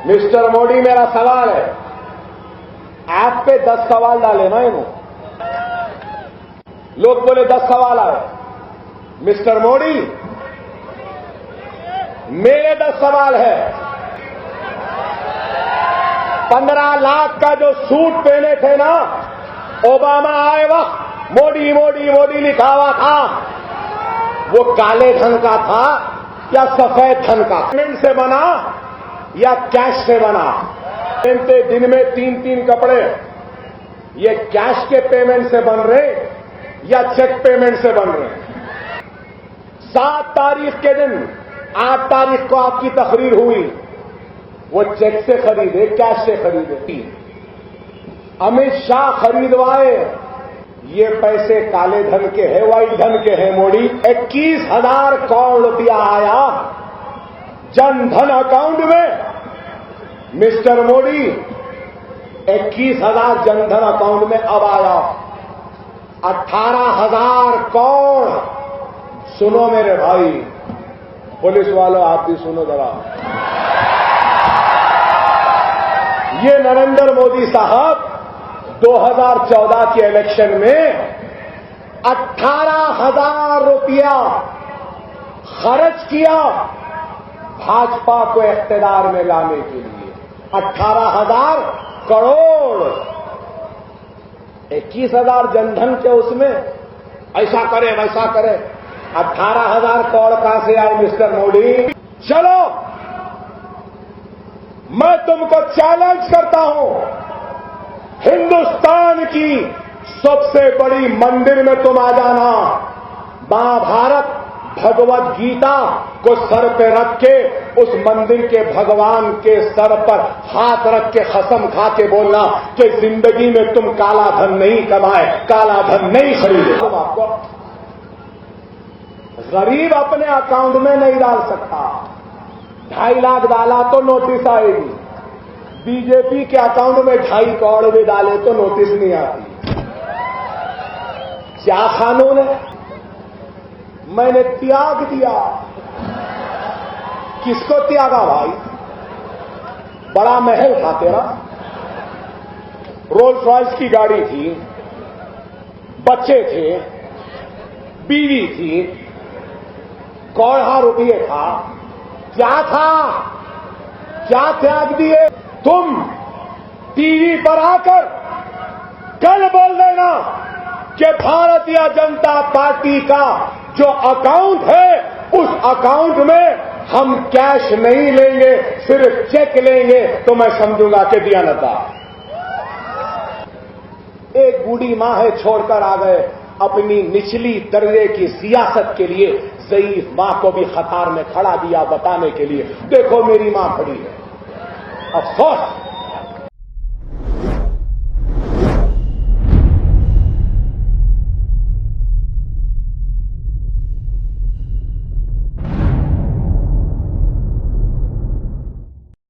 Mister Modi, मेरा सवाल है, ऐप पे 10 सवाल डाले ना इन्होंने, लोग बोले 10 सवाल आए। मिस्टर मोदी, मेरे 10 सवाल है। 15 लाख का जो सूट पहने थे ना, ओबामा आए वक्त मोदी मोदी मोदी लिखा हुआ था, वो काले धन का था या सफेद धन का? पेमेंट से बना या कैश से बना? पहनते दिन में 3-3 कपड़े, ये कैश के पेमेंट से बन रहे या चेक पेमेंट से बन रहे? 7 तारीख के दिन 8 तारीख को आपकी तकरीर हुई, वो चेक से खरीदे, कैश से खरीदे? अमित शाह खरीदवाए, ये पैसे काले धन के हैं, व्हाइट धन के हैं? मोदी, 21,000 करोड़ रुपया आया जन धन अकाउंट में। मिस्टर मोदी, 21,000 जन धन अकाउंट में अब आया, 18,000 करोड़। सुनो मेरे भाई, पुलिस वालों आप भी सुनो जरा, ये नरेंद्र मोदी साहब 2014 के इलेक्शन में 18,000 रुपया खर्च किया भाजपा को इख्तियार में लाने के लिए। 18,000 करोड़, 21,000 जनधन के उसमें ऐसा करे वैसा करे, 18,000 करोड़ कहां से आए? मिस्टर मोदी, चलो मैं तुमको चैलेंज करता हूं, हिंदुस्तान की सबसे बड़ी मंदिर में तुम आ जाना, महाभारत भगवत गीता को सर पे रख के उस मंदिर के भगवान के सर पर हाथ रख के कसम खा के बोलना कि जिंदगी में तुम काला धन नहीं कमाए, काला धन नहीं खरीदे। आपको गरीब अपने अकाउंट में नहीं डाल सकता, 2.5 लाख डाला तो नोटिस आएगी, बीजेपी के अकाउंट में 2.5 करोड़ भी डाले तो नोटिस नहीं आती। क्या कानून है? मैंने त्याग दिया। किसको त्यागा भाई? बड़ा महल था तेरा, रोल्स रॉयस की गाड़ी थी, बच्चे थे, बीवी थी, करोड़ों रुपये था, क्या था? क्या त्याग दिए? तुम टीवी पर आकर कल बोल देना कि भारतीय जनता पार्टी का जो अकाउंट है, उस अकाउंट में हम कैश नहीं लेंगे, सिर्फ चेक लेंगे, तो मैं समझूंगा कि दियानता। एक बूढ़ी मां है, छोड़कर आ गए, अपनी निचली दर्जे की सियासत के लिए ज़ईफ मां को भी कतार में खड़ा दिया बताने के लिए, देखो मेरी मां खड़ी है। अफसोस